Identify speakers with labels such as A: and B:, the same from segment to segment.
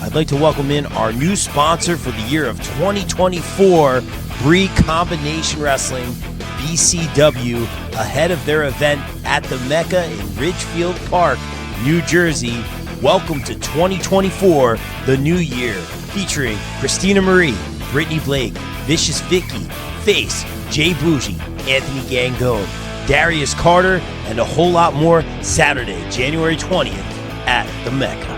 A: I'd like to welcome in our new sponsor for the year of 2024, Bree Combination Wrestling, BCW, ahead of their event at the Mecca in Ridgefield Park, New Jersey. Welcome to 2024, the new year, featuring Christina Marie, Brittany Blake, Vicious Vicky, Face, Jay Bougie, Anthony Gangone, Darius Carter, and a whole lot more Saturday, January 20th at the Mecca.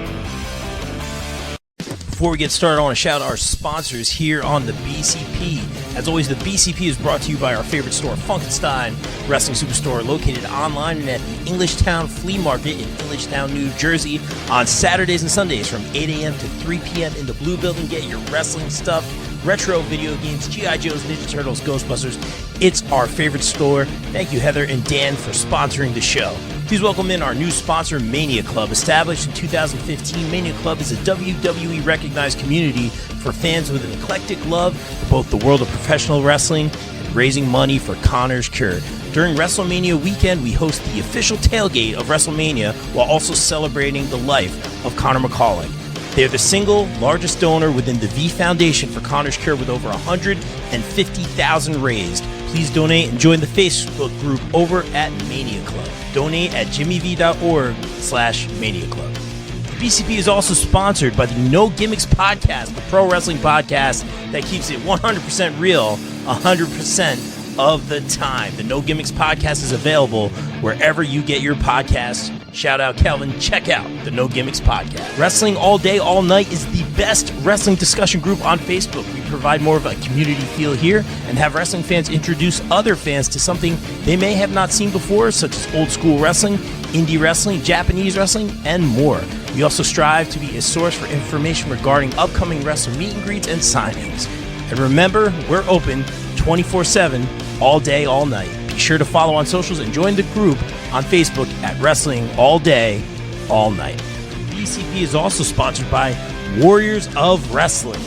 A: Before we get started, I want to shout out our sponsors here on the BCP. As always, the BCP is brought to you by our favorite store, Funkenstein Wrestling Superstore, located online and at the Englishtown Flea Market in Englishtown, New Jersey, on Saturdays and Sundays from 8 a.m. to 3 p.m. in the Blue Building. Get your wrestling stuff, retro video games, G.I. Joes, Ninja Turtles, Ghostbusters. It's our favorite store. Thank you, Heather and Dan, for sponsoring the show. Please welcome in our new sponsor, Mania Club. Established in 2015, Mania Club is a WWE-recognized community for fans with an eclectic love for both the world of professional wrestling and raising money for Connor's Cure. During WrestleMania weekend, we host the official tailgate of WrestleMania while also celebrating the life of Connor McCauley. They are the single largest donor within the V Foundation for Connor's Cure with over $150,000 raised. Please donate and join the Facebook group over at Mania Club. Donate at jimmyv.org/Mania Club. The BCP is also sponsored by the No Gimmicks Podcast, the pro wrestling podcast that keeps it 100% real 100% of the time. The No Gimmicks Podcast is available wherever you get your podcasts. Shout out Kelvin, check out the No Gimmicks Podcast. Wrestling All Day, All Night is the best wrestling discussion group on Facebook. We provide more of a community feel here and have wrestling fans introduce other fans to something they may have not seen before, such as old school wrestling, indie wrestling, Japanese wrestling, and more. We also strive to be a source for information regarding upcoming wrestling meet and greets and signings. And remember, we're open 24/7, all day, all night. Be sure to follow on socials and join the group on Facebook at Wrestling All Day, All Night. BCP is also sponsored by Warriors of Wrestling.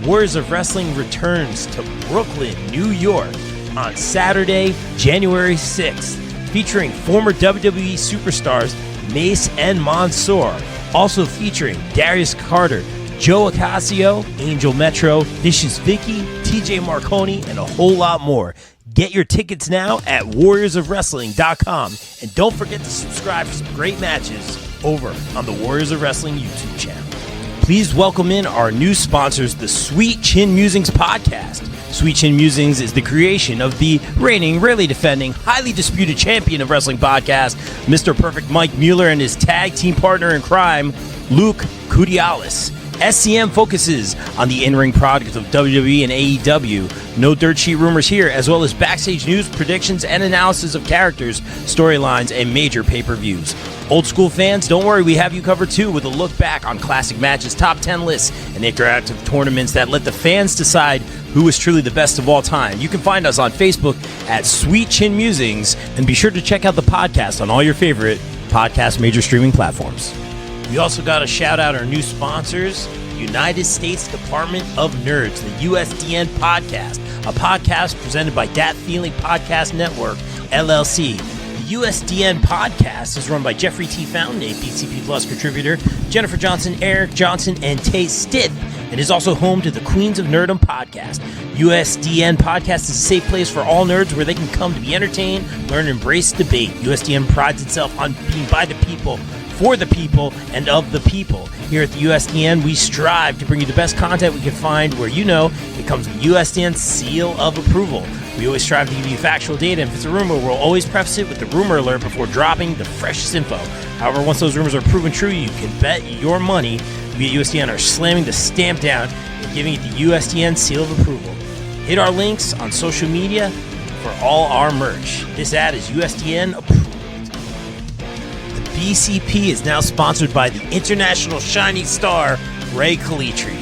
A: Warriors of Wrestling returns to Brooklyn, New York on Saturday, January 6th, featuring former WWE superstars Mace and Mansoor, also featuring Darius Carter, Joe Acasio, Angel Metro, Vicious Vicky, TJ Marconi, and a whole lot more. Get your tickets now at warriorsofwrestling.com. And don't forget to subscribe for some great matches over on the Warriors of Wrestling YouTube channel. Please welcome in our new sponsors, the Sweet Chin Musings podcast. Sweet Chin Musings is the creation of the reigning, rarely defending, highly disputed champion of wrestling podcast, Mr. Perfect Mike Mueller, and his tag team partner in crime, Luke Kudialis. SCM focuses on the in-ring product of WWE and AEW. No dirt sheet rumors here, as well as backstage news, predictions, and analysis of characters, storylines, and major pay-per-views. Old school fans, don't worry, we have you covered too with a look back on classic matches, top 10 lists, and interactive tournaments that let the fans decide who is truly the best of all time. You can find us on Facebook at Sweet Chin Musings, and be sure to check out the podcast on all your favorite podcast major streaming platforms. We also got to shout out our new sponsors, United States Department of Nerds, the USDN Podcast, a podcast presented by Dat Feeling Podcast Network, LLC. The USDN Podcast is run by Jeffrey T. Fountain, a BCP Plus contributor, Jennifer Johnson, Eric Johnson, and Tay Stith, and is also home to the Queens of Nerdom podcast. USDN Podcast is a safe place for all nerds where they can come to be entertained, learn, and embrace debate. USDN prides itself on being by the people, for the people, and of the people. Here at the USDN, we strive to bring you the best content we can find where you know it comes with USDN's seal of approval. We always strive to give you factual data, and if it's a rumor, we'll always preface it with the rumor alert before dropping the freshest info. However, once those rumors are proven true, you can bet your money we at USDN are slamming the stamp down and giving it the USDN seal of approval. Hit our links on social media for all our merch. This ad is USDN approved. BCP is now sponsored by the international shining star, Ray Calitri.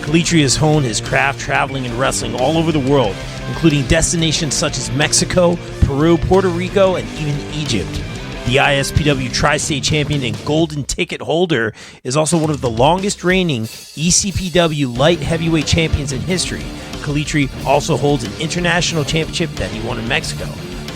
A: Calitri has honed his craft traveling and wrestling all over the world, including destinations such as Mexico, Peru, Puerto Rico, and even Egypt. The ISPW Tri-State Champion and Golden Ticket holder is also one of the longest reigning ECPW Light Heavyweight Champions in history. Calitri also holds an international championship that he won in Mexico.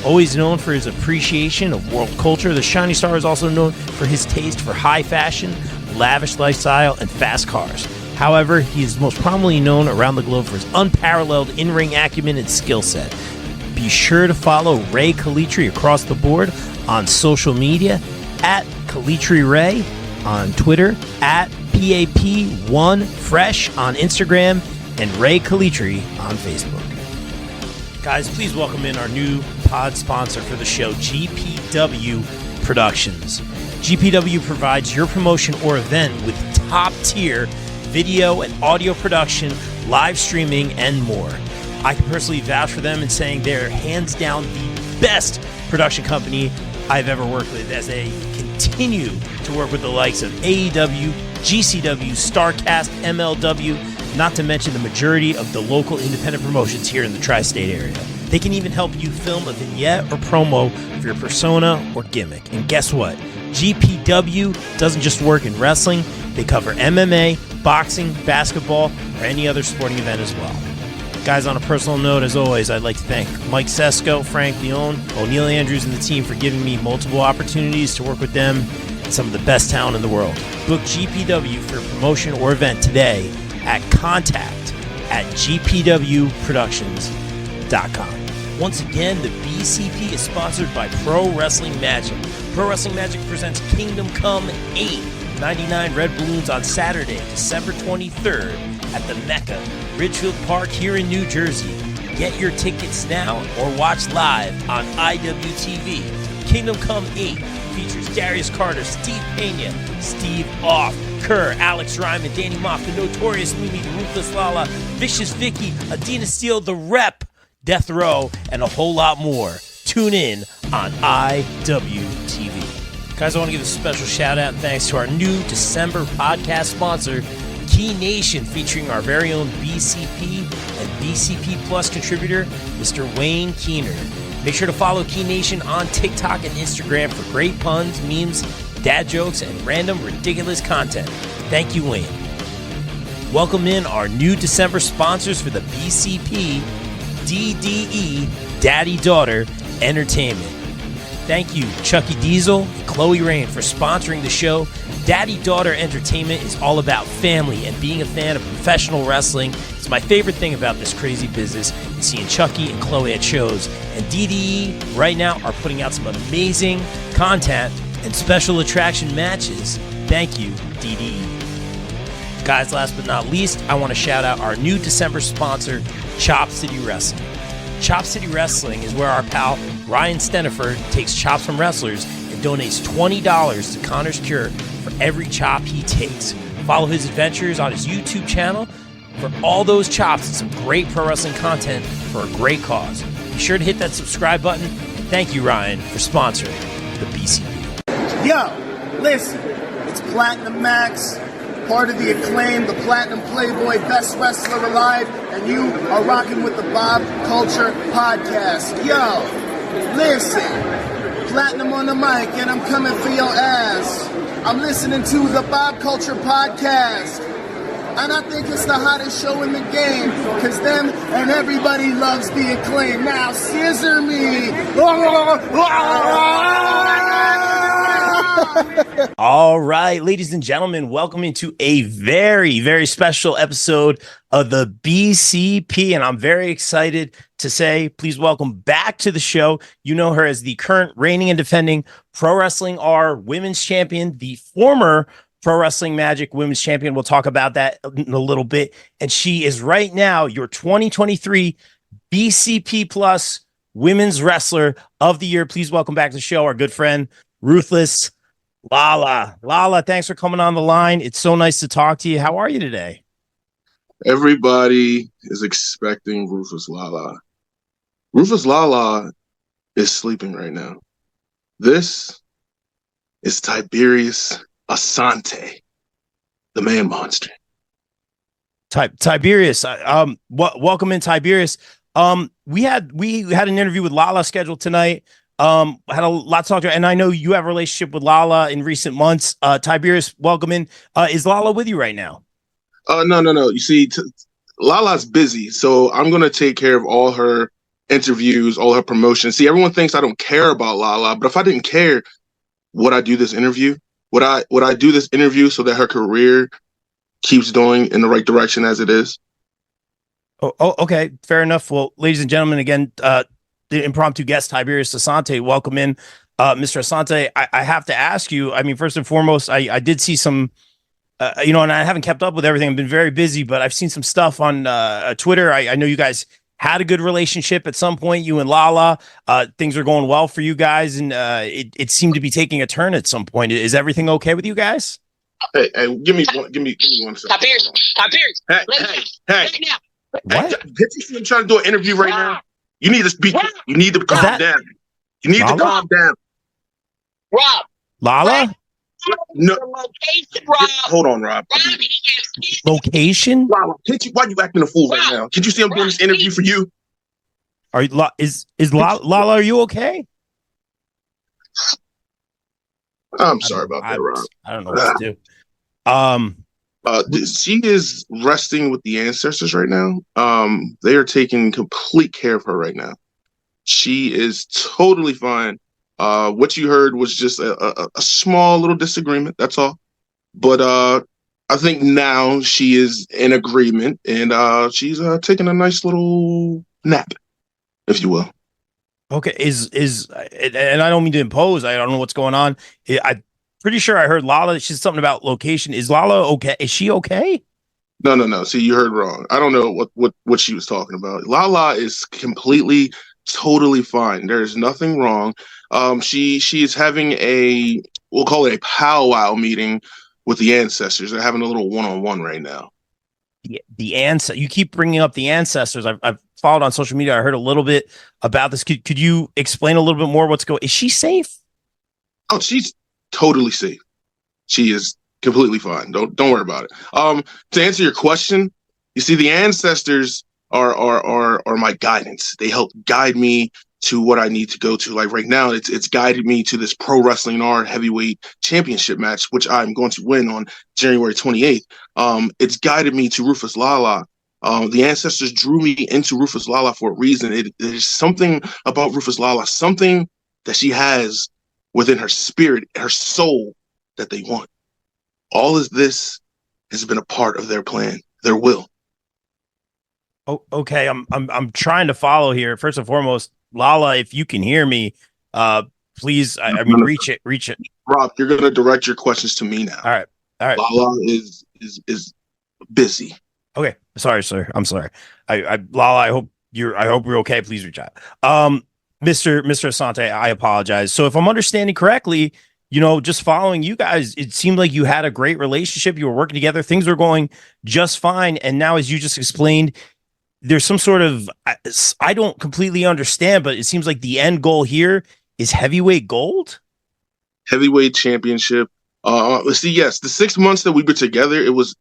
A: Always known for his appreciation of world culture, the Shining Star is also known for his taste for high fashion, lavish lifestyle and fast cars. However, he is most prominently known around the globe for his unparalleled in-ring acumen and skill set. Be sure to follow Ray Calitri across the board on social media at Calitri Ray on Twitter, at PAP1Fresh on Instagram, and Ray Calitri on Facebook. Guys, please welcome in our new pod sponsor for the show, GPW Productions. GPW provides your promotion or event with top-tier video and audio production, live streaming, and more. I can personally vouch for them in saying they're hands down the best production company I've ever worked with, as they continue to work with the likes of AEW, GCW, StarCast, MLW, not to mention the majority of the local independent promotions here in the tri-state area. They can even help you film a vignette or promo for your persona or gimmick. And guess what? GPW doesn't just work in wrestling. They cover MMA, boxing, basketball, or any other sporting event as well. Guys, on a personal note, as always, I'd like to thank Mike Sesko, Frank Leone, O'Neil Andrews, and the team for giving me multiple opportunities to work with them and some of the best talent in the world. Book GPW for a promotion or event today at contact@gpwproductions.com. Once again, the BCP is sponsored by Pro Wrestling Magic. Pro Wrestling Magic presents Kingdom Come 8, 99 red balloons on Saturday, December 23rd at the Mecca, Ridgefield Park here in New Jersey. Get your tickets now or watch live on IWTV. Kingdom Come 8 features Darius Carter, Steve Pena, Steve Off, Kerr, Alex Ryman, Danny Moff, the Notorious Mimi, the Ruthless Lala, Vicious Vicky, Adina Steele, the Rep, Death Row, and a whole lot more. Tune in on IWTV. Guys, I want to give a special shout out and thanks to our new December podcast sponsor, Key Nation, featuring our very own BCP and BCP Plus contributor, Mr. Wayne Keener. Make sure to follow Key Nation on TikTok and Instagram for great puns, memes, dad jokes, and random ridiculous content. Thank you, Wayne. Welcome in our new December sponsors for the BCP DDE Daddy Daughter Entertainment. Thank you, Chucky Diesel and Chloe Rain, for sponsoring the show. Daddy Daughter Entertainment is all about family and being a fan of professional wrestling. It's my favorite thing about this crazy business is seeing Chucky and Chloe at shows. And DDE right now are putting out some amazing content and special attraction matches. Thank you, DDE. Guys, last but not least, I want to shout out our new December sponsor, Chop City Wrestling. Chop City Wrestling is where our pal Ryan Steniford takes chops from wrestlers and donates $20 to Connor's Cure for every chop he takes. Follow his adventures on his YouTube channel for all those chops and some great pro wrestling content for a great cause. Be sure to hit that subscribe button. And thank you, Ryan, for sponsoring the BCP.
B: Yo, listen, it's Platinum Max, part of the Acclaim, the Platinum Playboy, best wrestler alive, and you are rocking with the Bob Culture Podcast. Yo, listen, Platinum on the mic, and I'm coming for your ass. I'm listening to the Bob Culture Podcast, and I think it's the hottest show in the game, because them and everybody loves the Acclaim. Now, scissor me.
A: All right, ladies and gentlemen, welcome into a very, very special episode of the BCP, and I'm very excited to say, please welcome back to the show. You know her as the current reigning and defending Pro Wrestlingr Women's Champion, the former Pro Wrestling Magic Women's Champion. We'll talk about that in a little bit. And she is right now your 2023 BCP Plus Women's Wrestler of the Year. Please welcome back to the show our good friend, Ruthless Lala. Lala, thanks for coming on the line. It's so nice to talk to you. How are you today?
C: Everybody is expecting Ruthless Lala. Ruthless Lala is sleeping right now. This is Tiberius Asante, the man monster.
A: Tiberius, welcome in, Tiberius. We had an interview with Lala scheduled tonight. Had a lot to talk to her, and I know you have a relationship with Lala in recent months. Tiberius, welcome in. Is Lala with you right now?
C: No. You see, Lala's busy, so I'm going to take care of all her interviews, all her promotions. See, everyone thinks I don't care about Lala, but if I didn't care, would I do this interview? would I do this interview so that her career keeps going in the right direction as it is?
A: Okay, fair enough. Well, ladies and gentlemen, again, the impromptu guest Tiberius Asante, welcome in, Mr. Asante. I have to ask you. I mean, first and foremost, I did see some, and I haven't kept up with everything. I've been very busy, but I've seen some stuff on Twitter. I know you guys had a good relationship at some point, you and Lala. Things are going well for you guys, and it seemed to be taking a turn at some point. Is everything okay with you guys?
C: Hey, give me 1 second.
D: Tiberius,
C: Hey.
A: What?
C: Did you see him trying to do an interview right now? You need to speak. You need to calm down. You need to calm down.
D: Rob.
A: Lala?
C: No.
D: Location, Rob.
C: Hold on, Rob.
A: Location?
C: Lala, why are you acting a fool right now? Can't you see I'm doing this interview for you?
A: Are you, is Lala? Are you okay?
C: I'm sorry about that, Rob.
A: I don't know what to do.
C: She is resting with the ancestors right now. They are taking complete care of her right now. She is totally fine. What you heard was just a small little disagreement. That's all. But I think now she is in agreement, and she's taking a nice little nap, if you will.
A: Okay, and I don't mean to impose. I don't know what's going on. I'm pretty sure I heard Lala. She said something about location. Is Lala okay? Is she okay?
C: No. See, you heard wrong. I don't know what she was talking about. Lala is completely, totally fine. There is nothing wrong. She is having we'll call it a powwow meeting with the ancestors. They're having a little one-on-one right now.
A: You keep bringing up the ancestors. I've followed on social media. I heard a little bit about this. Could you explain a little bit more what's going? Is she safe?
C: Oh, she's totally safe. She is completely fine. Don't worry about it. To answer your question, you see, the ancestors are my guidance. They help guide me to what I need to go to. Like right now, it's guided me to this Pro Wrestlingr heavyweight championship match, which I'm going to win on January 28th. It's guided me to Ruthless Lala. The ancestors drew me into Ruthless Lala for a reason. There's something about Ruthless Lala, something that she has within her spirit, her soul, that they want. All of this has been a part of their plan, their will.
A: Oh, okay. I'm trying to follow here. First and foremost, Lala, if you can hear me, please. I mean, reach it.
C: Rob, you're gonna direct your questions to me now.
A: All right.
C: Lala is busy.
A: Okay. Sorry, sir. I'm sorry. Lala, I hope you're okay. Please reach out. Mr. Asante, I apologize. So if I'm understanding correctly, just following you guys, it seemed like you had a great relationship. You were working together. Things were going just fine. And now, as you just explained, there's some sort of, I don't completely understand, but it seems like the end goal here is heavyweight gold?
C: Heavyweight championship. See, yes, the 6 months that we were together, it was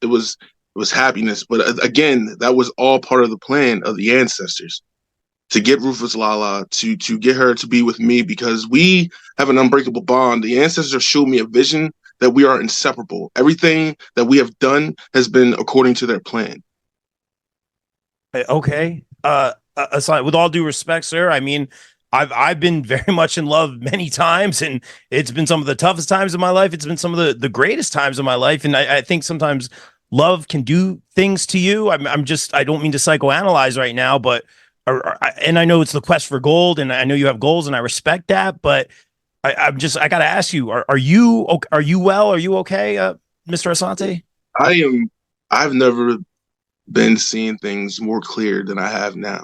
C: happiness. But again, that was all part of the plan of the ancestors to get Ruthless Lala, to get her to be with me, because we have an unbreakable bond. The ancestors showed me a vision that we are inseparable. Everything that we have done has been according to their plan.
A: Okay. Aside, with all due respect, sir, I mean, I've been very much in love many times, and it's been some of the toughest times of my life. It's been some of the greatest times of my life. And I think sometimes love can do things to you. I don't mean to psychoanalyze right now, but, and I know it's the quest for gold, and I know you have goals, and I respect that, but I got to ask you, are you well? Are you okay, Mr. Asante?
C: I've never been seeing things more clear than I have now.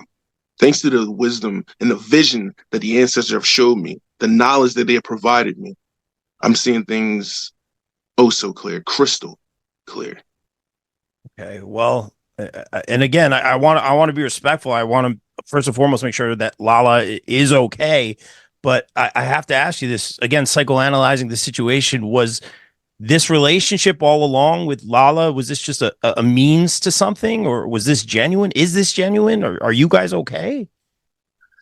C: Thanks to the wisdom and the vision that the ancestors have showed me, the knowledge that they have provided me, I'm seeing things so clear, crystal clear.
A: Okay, well, and again, I want to be respectful. I want to first and foremost make sure that Lala is okay, but I have to ask you this again. Psychoanalyzing the situation, was this relationship all along with Lala, was this just a means to something, or was this genuine? Is this genuine, or are you guys okay?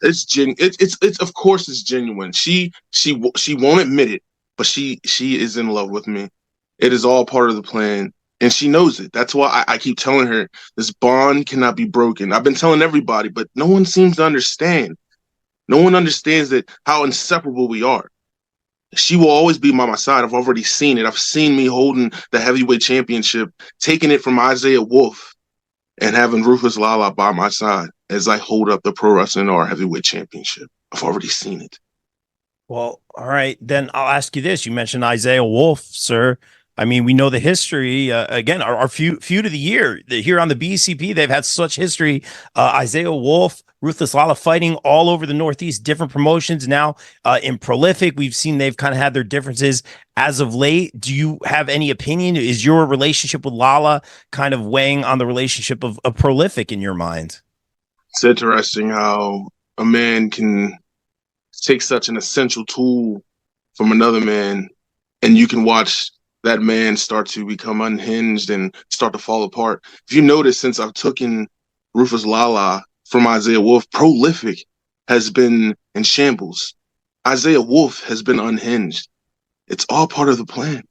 C: It's of course it's genuine. She won't admit it, but she is in love with me. It is all part of the plan, and she knows it. That's why I keep telling her this bond cannot be broken. I've been telling everybody, but no one seems to understand. No one understands how inseparable we are. She will always be by my side. I've already seen it. I've seen me holding the heavyweight championship, taking it from Isaiah Wolf, and having Ruthless Lala by my side as I hold up the Pro Wrestling or heavyweight championship. I've already seen it.
A: Well, all right, then I'll ask you this. You mentioned Isaiah Wolf, sir. I mean, we know the history. Again, our feud of the year here on the BCP, they've had such history. Isaiah Wolf, Ruthless Lala fighting all over the Northeast, different promotions now. In Prolific, we've seen they've kind of had their differences as of late. Do you have any opinion? Is your relationship with Lala kind of weighing on the relationship of Prolific in your mind?
C: It's interesting how a man can take such an essential tool from another man, and you can watch that man start to become unhinged and start to fall apart. If you notice, since I've taken Rufus Lala from Isaiah Wolf, Prolific has been in shambles. Isaiah Wolf has been unhinged. It's all part of the plan.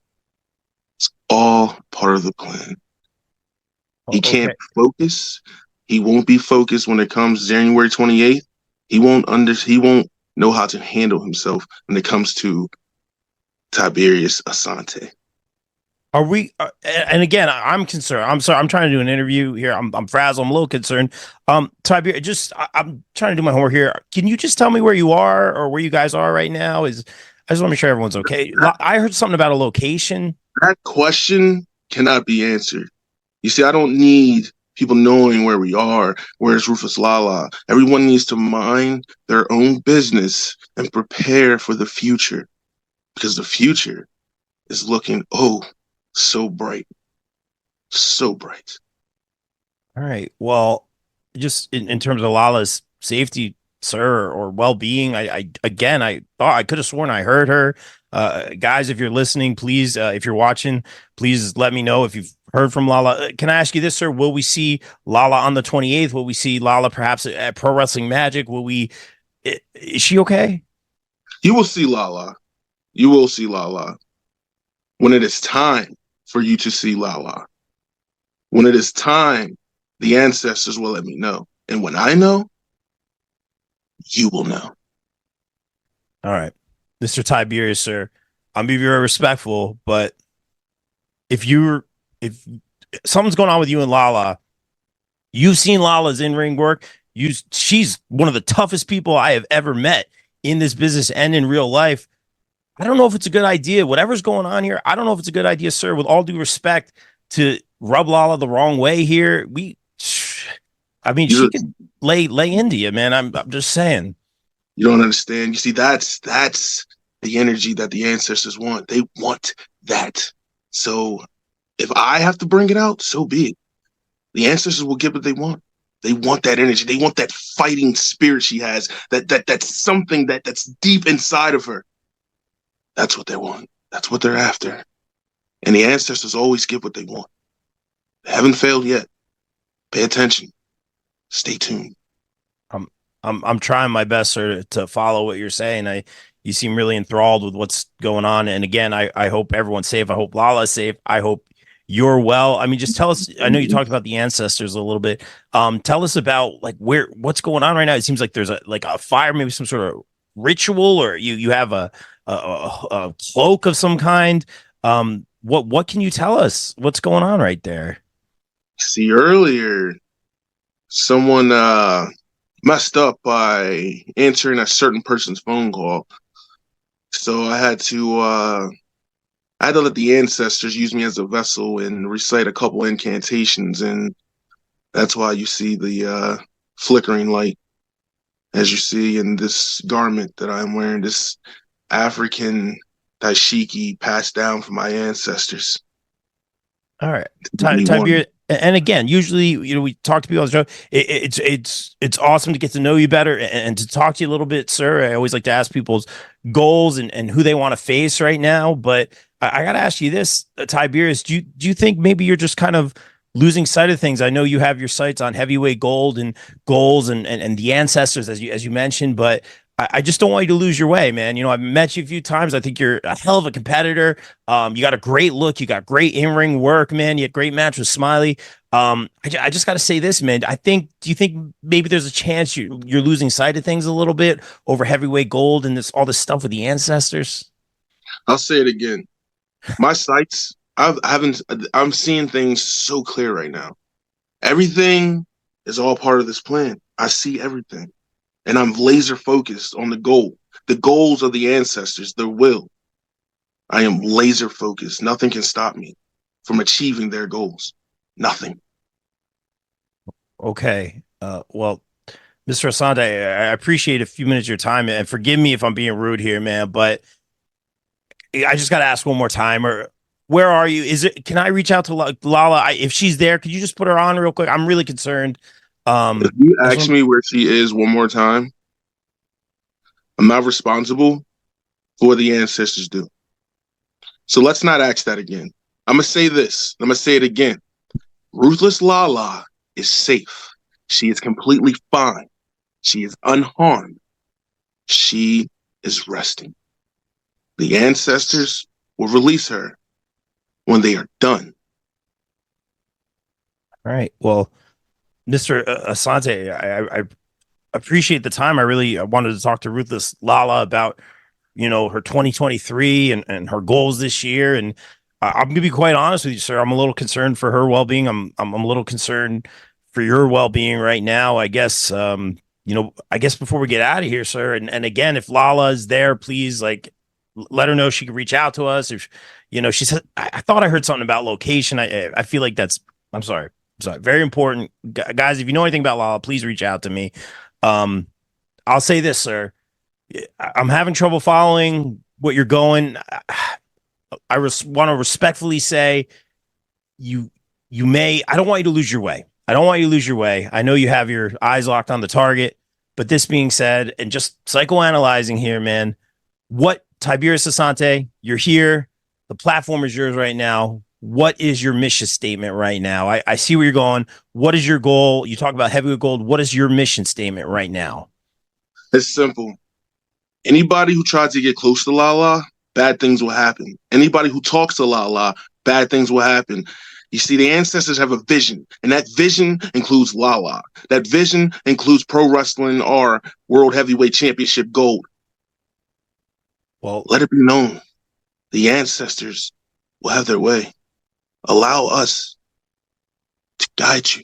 C: It's all part of the plan. He can't focus. He won't be focused when it comes January 28th. He won't know how to handle himself when it comes to Tiberius Asante.
A: Are we? And again, I'm concerned. I'm sorry. I'm trying to do an interview here. I'm frazzled. I'm a little concerned. Tiberius, I'm trying to do my homework here. Can you just tell me where you are or where you guys are right now? I just want to make sure everyone's okay. I heard something about a location.
C: That question cannot be answered. You see, I don't need people knowing where we are. Where's Rufus Lala? Everyone needs to mind their own business and prepare for the future, because the future is looking, so bright. So bright.
A: All right. Well, just in terms of Lala's safety, sir, or well-being, I thought I could have sworn I heard her. Guys, if you're listening, please, if you're watching, please let me know if you've heard from Lala. Can I ask you this, sir? Will we see Lala on the 28th? Will we see Lala perhaps at Pro Wrestling Magic? Is she okay?
C: You will see Lala. You will see Lala when it is time for you to see Lala. When it is time, the ancestors will let me know. And when I know, you will know.
A: All right. Mr. Tiberius, sir, I'm being very respectful, but if something's going on with you and Lala, you've seen Lala's in-ring work. She's one of the toughest people I have ever met in this business and in real life. I don't know if it's a good idea. Whatever's going on here, I don't know if it's a good idea, sir, with all due respect, to rub Lala the wrong way here. She could lay into you, man. I'm just saying.
C: You don't understand. You see, that's the energy that the ancestors want. They want that. So if I have to bring it out, so be it. The ancestors will get what they want. They want that energy. They want that fighting spirit she has. That's something that's deep inside of her. That's what they want. That's what they're after. And the ancestors always get what they want. They haven't failed yet. Pay attention. Stay tuned.
A: I'm trying my best, sir, to follow what you're saying. You seem really enthralled with what's going on. And again, I hope everyone's safe. I hope Lala's safe. I hope you're well. I mean, just tell us. I know you talked about the ancestors a little bit. Tell us about what's going on right now. It seems like there's a fire, maybe some sort of ritual, or you have a cloak of some kind. What can you tell us? What's going on right there?
C: See, earlier, someone messed up by answering a certain person's phone call. So I had to let the ancestors use me as a vessel and recite a couple incantations, and that's why you see the flickering light, as you see in this garment that I'm wearing, this African dashiki passed down from my ancestors.
A: All right, Tiberius. And again, usually, we talk to people on the show. It's awesome to get to know you better and to talk to you a little bit, sir. I always like to ask people's goals and who they want to face right now. But I got to ask you this, Tiberius. Do you think maybe you're just kind of losing sight of things? I know you have your sights on heavyweight gold and goals and the ancestors, as you mentioned, but I just don't want you to lose your way, man. I've met you a few times. I think you're a hell of a competitor. You got a great look. You got great in-ring work, man. You had a great match with Smiley. I just got to say this, man. Do you think maybe there's a chance you're losing sight of things a little bit over heavyweight gold and all this stuff with the ancestors?
C: I'll say it again. My sights, I'm seeing things so clear right now. Everything is all part of this plan. I see everything. And I'm laser focused on the goal. The goals of the ancestors, their will. I am laser focused. Nothing can stop me from achieving their goals. Nothing.
A: Okay. Well, Mr. Asante, I appreciate a few minutes of your time, and forgive me if I'm being rude here, man, but I just got to ask one more time. Or where are you? Can I reach out to Lala? If she's there, could you just put her on real quick? I'm really concerned.
C: If you ask me where she is one more time, I'm not responsible for what the ancestors do. So let's not ask that again. I'm going to say this. I'm going to say it again. Ruthless Lala is safe. She is completely fine. She is unharmed. She is resting. The ancestors will release her when they are done.
A: All right. Well, Mr. Asante, I appreciate the time. I wanted to talk to Ruthless Lala about, her 2023 and her goals this year. And I'm going to be quite honest with you, sir. I'm a little concerned for her well-being. I'm a little concerned for your well-being right now. I guess, before we get out of here, sir. And again, if Lala is there, please, let her know she can reach out to us. If, she said, I thought I heard something about location. I feel like I'm sorry. Very important. Guys, if you know anything about Lala, please reach out to me. I'll say this, sir. I'm having trouble following what you're going. I want to respectfully say you may. I don't want you to lose your way. I know you have your eyes locked on the target, but this being said, and just psychoanalyzing here, man, what Tiberius Asante, you're here. The platform is yours right now. What is your mission statement right now? I see where you're going. What is your goal? You talk about heavyweight gold. What is your mission statement right now?
C: It's simple. Anybody who tries to get close to Lala, bad things will happen. Anybody who talks to Lala, bad things will happen. You see, the ancestors have a vision, and that vision includes Lala. That vision includes Pro Wrestling or World Heavyweight Championship gold.
A: Well,
C: let it be known, the ancestors will have their way. Allow us to guide you.